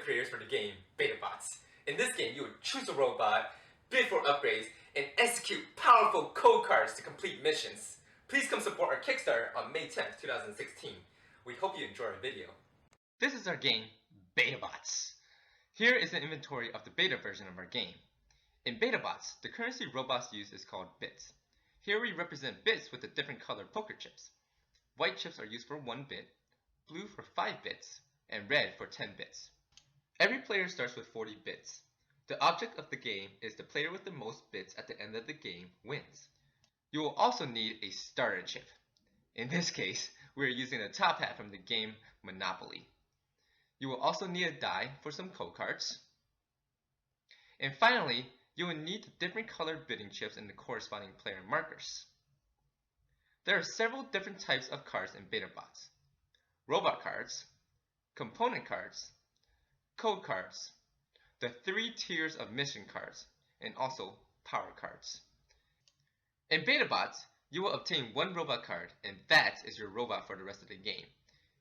creators for the game Betabotz. In this game, you would choose a robot, bid for upgrades, and execute powerful code cards to complete missions. Please come support our Kickstarter on May 10th, 2016. We hope you enjoy our video. This is our game, Betabotz. Here is an inventory of the beta version of our game. In Betabotz, the currency robots use is called bits. Here we represent bits with the different colored poker chips. White chips are used for 1 bit, blue for 5 bits, and red for 10 bits. Every player starts with 40 bits. The object of the game is the player with the most bits at the end of the game wins. You will also need a starter chip. In this case, we are using the top hat from the game Monopoly. You will also need a die for some code cards. And finally, you will need the different colored bidding chips and the corresponding player markers. There are several different types of cards in Betabotz. Robot cards, component cards, code cards, the 3 tiers of mission cards, and also power cards. In Betabotz, you will obtain 1 robot card, and that is your robot for the rest of the game.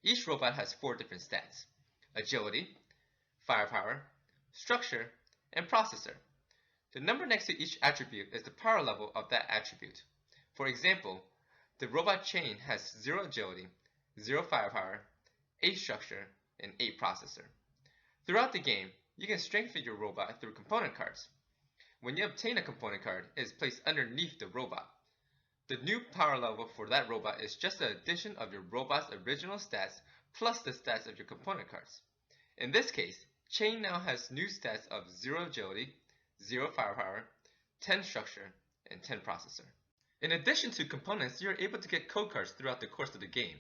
Each robot has 4 different stats: agility, firepower, structure, and processor. The number next to each attribute is the power level of that attribute. For example, the robot chain has 0 agility, 0 firepower, 8 structure, and 8 processor. Throughout the game, you can strengthen your robot through component cards. When you obtain a component card, it is placed underneath the robot. The new power level for that robot is just the addition of your robot's original stats plus the stats of your component cards. In this case, Chain now has new stats of 0 agility, 0 firepower, 10 structure, and 10 processor. In addition to components, you are able to get code cards throughout the course of the game.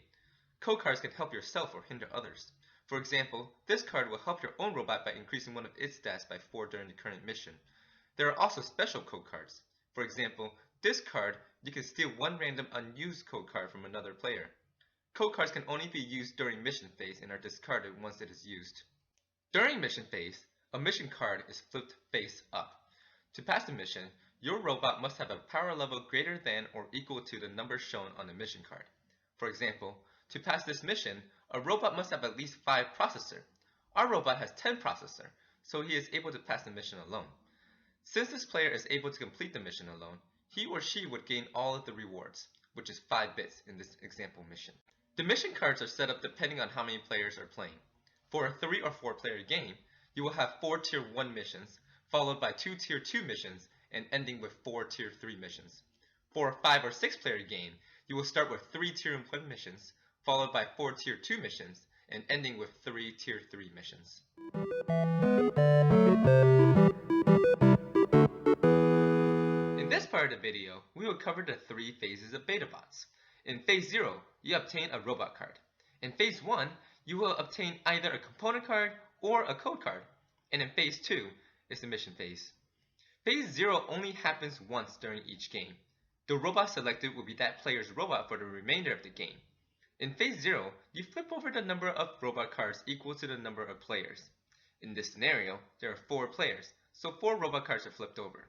Code cards can help yourself or hinder others. For example, this card will help your own robot by increasing one of its stats by 4 during the current mission. There are also special code cards. For example, this card, you can steal 1 random unused code card from another player. Code cards can only be used during mission phase and are discarded once it is used. During mission phase, a mission card is flipped face up. To pass the mission, your robot must have a power level greater than or equal to the number shown on the mission card. For example, to pass this mission, a robot must have at least 5 processor. Our robot has 10 processor, so he is able to pass the mission alone. Since this player is able to complete the mission alone, he or she would gain all of the rewards, which is 5 bits in this example mission. The mission cards are set up depending on how many players are playing. For a 3 or 4 player game, you will have 4 tier 1 missions, followed by 2 tier 2 missions, and ending with 4 tier 3 missions. For a 5 or 6 player game, you will start with 3 tier 1 missions, followed by 4 tier 2 missions, and ending with 3 tier 3 missions. In this part of the video, we will cover the 3 phases of Betabotz. In phase 0, you obtain a robot card. In phase 1, you will obtain either a component card or a code card. And in phase 2 is the mission phase. Phase 0 only happens once during each game. The robot selected will be that player's robot for the remainder of the game. In phase 0, you flip over the number of robot cards equal to the number of players. In this scenario, there are 4 players, so 4 robot cards are flipped over.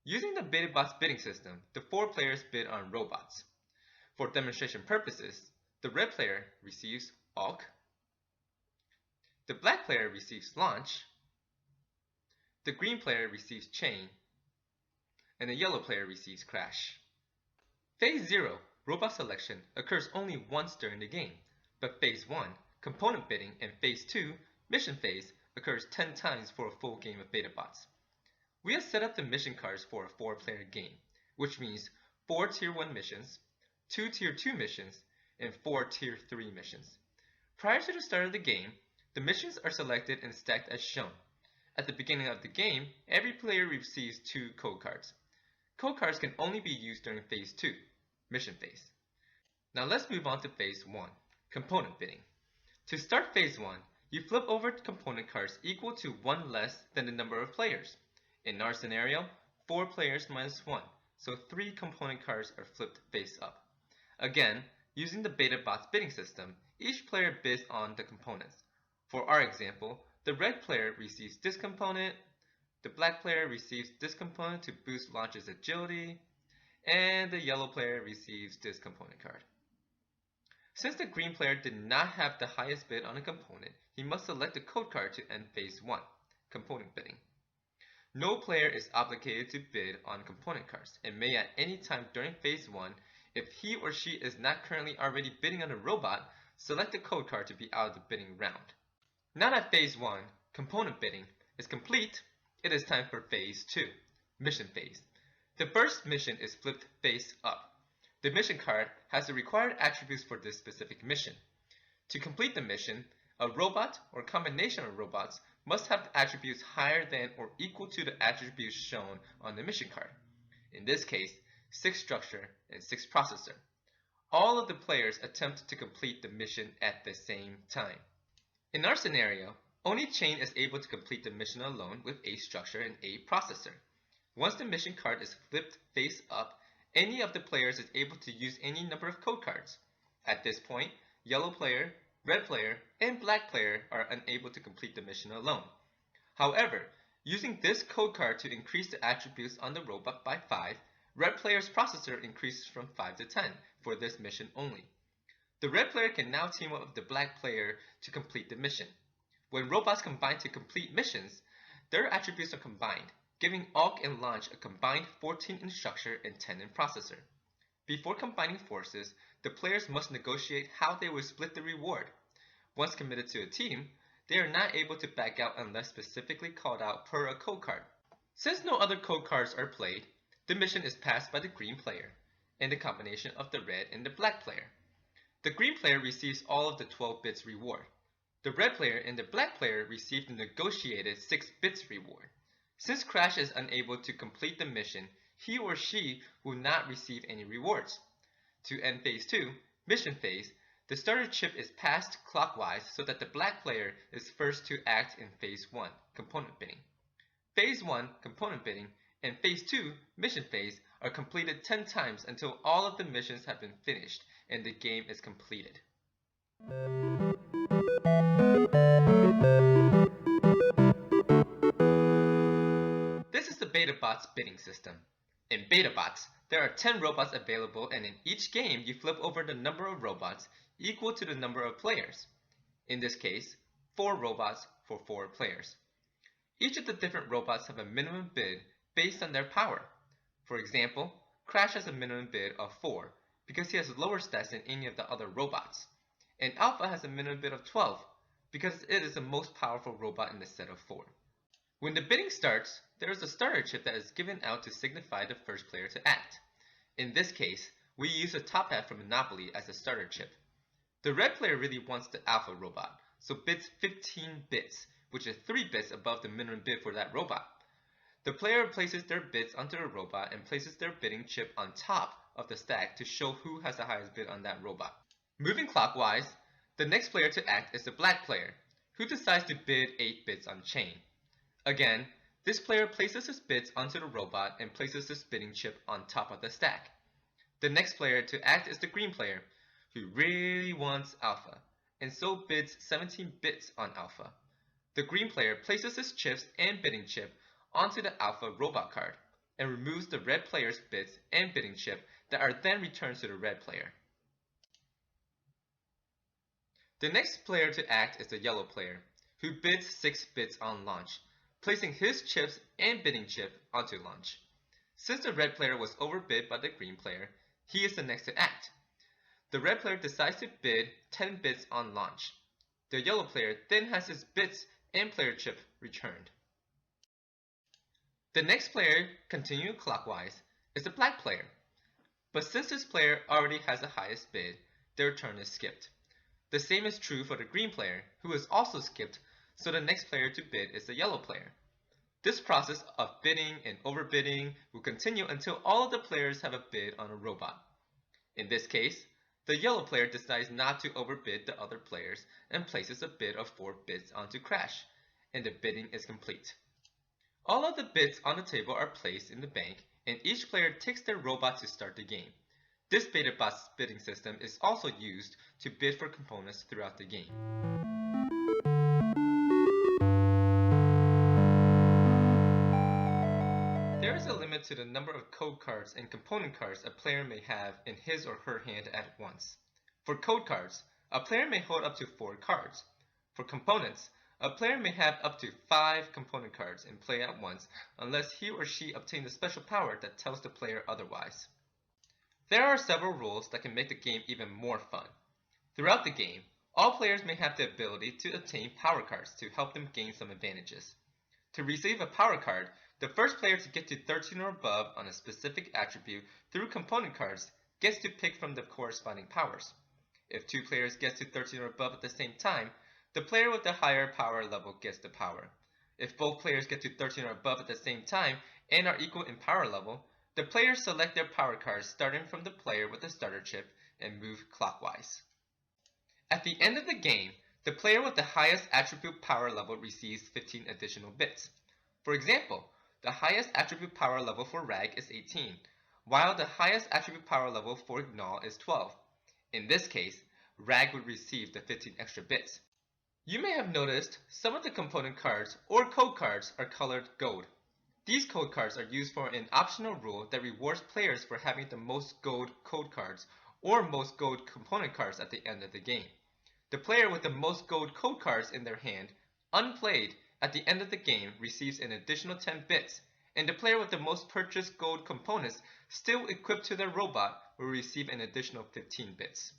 Using the Betabotz bidding system, the 4 players bid on robots. For demonstration purposes, the red player receives bulk, the black player receives launch, the green player receives chain, and the yellow player receives crash. Phase 0, robot selection, occurs only once during the game, but phase 1, component bidding, and phase 2, mission phase, occurs 10 times for a full game of Betabotz. We have set up the mission cards for a 4-player game, which means 4 tier 1 missions, 2 tier 2 missions, and 4 tier 3 missions. Prior to the start of the game, the missions are selected and stacked as shown. At the beginning of the game, every player receives 2 code cards. Code cards can only be used during phase 2, mission phase. Now let's move on to phase 1, component bidding. To start phase 1, you flip over component cards equal to 1 less than the number of players. In our scenario, 4 players minus 1, so 3 component cards are flipped face up. Again, using the Betabotz bidding system, each player bids on the components. For our example, the red player receives this component, the black player receives this component to boost launch's agility, and the yellow player receives this component card. Since the green player did not have the highest bid on a component, he must select a code card to end phase 1, component bidding. No player is obligated to bid on component cards and may at any time during phase 1, if he or she is not currently already bidding on a robot, select a code card to be out of the bidding round. Now that phase 1, component bidding, is complete, it is time for phase 2, mission phase. The first mission is flipped face up. The mission card has the required attributes for this specific mission. To complete the mission, a robot or combination of robots must have attributes higher than or equal to the attributes shown on the mission card. In this case, 6 structure and 6 processor. All of the players attempt to complete the mission at the same time. In our scenario, only Chain is able to complete the mission alone with a structure and a processor. Once the mission card is flipped face up, any of the players is able to use any number of code cards. At this point, yellow player, red player, and black player are unable to complete the mission alone. However, using this code card to increase the attributes on the robot by 5, red player's processor increases from 5 to 10 for this mission only. The red player can now team up with the black player to complete the mission. When robots combine to complete missions, their attributes are combined, giving Auk and Launch a combined 14 in structure and 10 in processor. Before combining forces, the players must negotiate how they will split the reward. Once committed to a team, they are not able to back out unless specifically called out per a code card. Since no other code cards are played, the mission is passed by the green player, and the combination of the red and the black player. The green player receives all of the 12 bits reward. The red player and the black player receive the negotiated 6 bits reward. Since Crash is unable to complete the mission, he or she will not receive any rewards. To end phase 2, mission phase, the starter chip is passed clockwise so that the black player is first to act in phase 1, component bidding. Phase 1, component bidding, and phase 2, mission phase, are completed 10 times until all of the missions have been finished and the game is completed. This is the Betabotz bidding system. In Betabotz, there are 10 robots available, and in each game you flip over the number of robots equal to the number of players. In this case, 4 robots for 4 players. Each of the different robots have a minimum bid based on their power. For example, Crash has a minimum bid of 4 because he has lower stats than any of the other robots. And Alpha has a minimum bid of 12 because it is the most powerful robot in the set of 4. When the bidding starts, there is a starter chip that is given out to signify the first player to act. In this case, we use a top hat from Monopoly as a starter chip. The red player really wants the Alpha robot, so bids 15 bits, which is 3 bits above the minimum bid for that robot. The player places their bids onto the robot and places their bidding chip on top of the stack to show who has the highest bid on that robot. Moving clockwise, the next player to act is the black player, who decides to bid 8 bits on Chain. Again, this player places his bids onto the robot and places his bidding chip on top of the stack. The next player to act is the green player, who really wants Alpha, and so bids 17 bits on Alpha. The green player places his chips and bidding chip onto the Alpha robot card, and removes the red player's bits and bidding chip that are then returned to the red player. The next player to act is the yellow player, who bids 6 bits on Launch, placing his chips and bidding chip onto Launch. Since the red player was overbid by the green player, he is the next to act. The red player decides to bid 10 bits on Launch. The yellow player then has his bits and player chip returned. The next player, continuing clockwise, is the black player. But since this player already has the highest bid, their turn is skipped. The same is true for the green player, who is also skipped, so the next player to bid is the yellow player. This process of bidding and overbidding will continue until all of the players have a bid on a robot. In this case, the yellow player decides not to overbid the other players and places a bid of 4 bits onto Crash, and the bidding is complete. All of the bids on the table are placed in the bank, and each player takes their robot to start the game. This Betabotz bidding system is also used to bid for components throughout the game. There is a limit to the number of code cards and component cards a player may have in his or her hand at once. For code cards, a player may hold up to 4 cards. For components, a player may have up to 5 component cards in play at once unless he or she obtains a special power that tells the player otherwise. There are several rules that can make the game even more fun. Throughout the game, all players may have the ability to obtain power cards to help them gain some advantages. To receive a power card, the first player to get to 13 or above on a specific attribute through component cards gets to pick from the corresponding powers. If 2 players get to 13 or above at the same time, the player with the higher power level gets the power. If both players get to 13 or above at the same time and are equal in power level, the players select their power cards starting from the player with the starter chip and move clockwise. At the end of the game, the player with the highest attribute power level receives 15 additional bits. For example, the highest attribute power level for Rag is 18, while the highest attribute power level for Gnaw is 12. In this case, Rag would receive the 15 extra bits. You may have noticed some of the component cards or code cards are colored gold. These code cards are used for an optional rule that rewards players for having the most gold code cards or most gold component cards at the end of the game. The player with the most gold code cards in their hand, unplayed, at the end of the game receives an additional 10 bits, and the player with the most purchased gold components still equipped to their robot will receive an additional 15 bits.